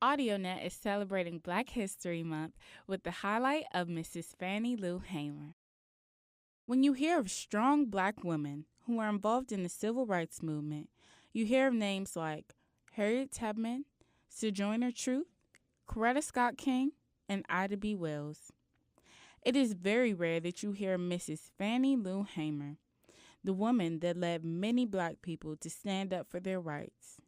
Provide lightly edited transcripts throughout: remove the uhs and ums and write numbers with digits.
AudioNet is celebrating Black History Month with the highlight of Mrs. Fannie Lou Hamer. When you hear of strong Black women who were involved in the Civil Rights Movement, you hear of names like Harriet Tubman, Sojourner Truth, Coretta Scott King, and Ida B. Wells. It is very rare that you hear Mrs. Fannie Lou Hamer, the woman that led many Black people to stand up for their rights.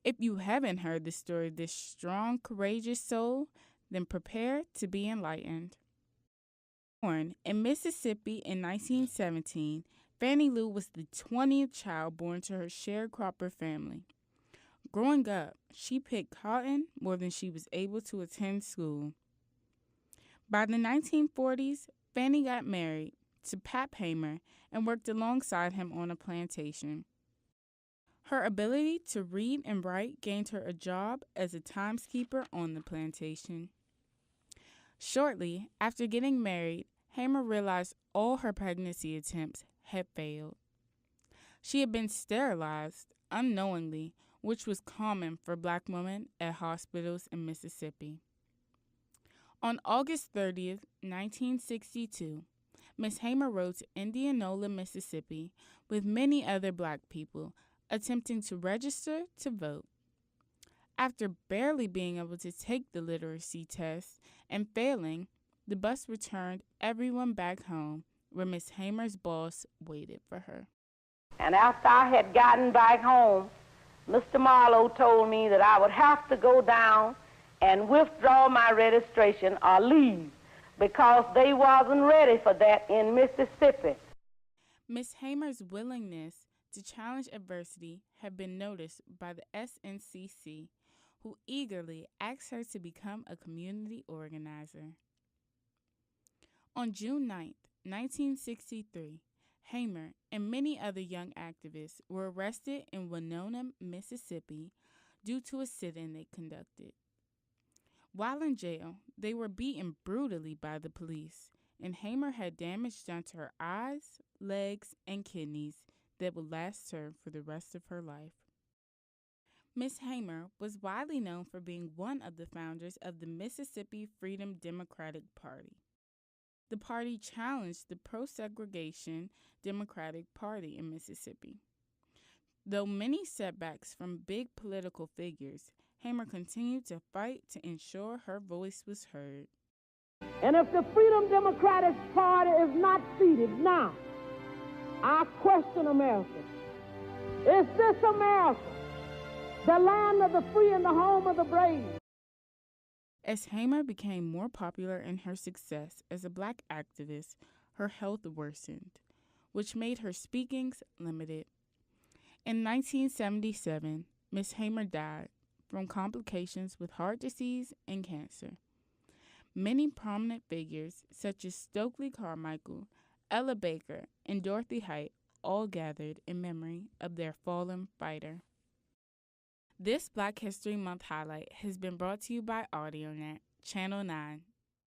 If you haven't heard the story of this strong, courageous soul, then prepare to be enlightened. Born in Mississippi in 1917, Fannie Lou was the 20th child born to her sharecropper family. Growing up, she picked cotton more than she was able to attend school. By the 1940s, Fannie got married to Pap Hamer and worked alongside him on a plantation. Her ability to read and write gained her a job as a timeskeeper on the plantation. Shortly after getting married, Hamer realized all her pregnancy attempts had failed. She had been sterilized unknowingly, which was common for Black women at hospitals in Mississippi. On August 30th, 1962, Miss Hamer rode to Indianola, Mississippi, with many other Black people attempting to register to vote. After barely being able to take the literacy test and failing, the bus returned everyone back home where Miss Hamer's boss waited for her. And after I had gotten back home, Mr. Marlowe told me that I would have to go down and withdraw my registration or leave because they wasn't ready for that in Mississippi. Miss Hamer's willingness to challenge adversity had been noticed by the SNCC, who eagerly asked her to become a community organizer. On June 9, 1963, Hamer and many other young activists were arrested in Winona, Mississippi, due to a sit-in they conducted. While in jail, they were beaten brutally by the police, and Hamer had damage done to her eyes, legs, and kidneys that would last her for the rest of her life. Miss Hamer was widely known for being one of the founders of the Mississippi Freedom Democratic Party. The party challenged the pro-segregation Democratic Party in Mississippi. Though many setbacks from big political figures, Hamer continued to fight to ensure her voice was heard. And if the Freedom Democratic Party is not seated now, I question America. Is this America, the land of the free and the home of the brave? As Hamer became more popular in her success as a Black activist, her health worsened, which made her speakings limited. In 1977, Miss Hamer died from complications with heart disease and cancer. Many prominent figures, such as Stokely Carmichael, Ella Baker, and Dorothy Height, all gathered in memory of their fallen fighter. This Black History Month highlight has been brought to you by AudioNet, Channel 9,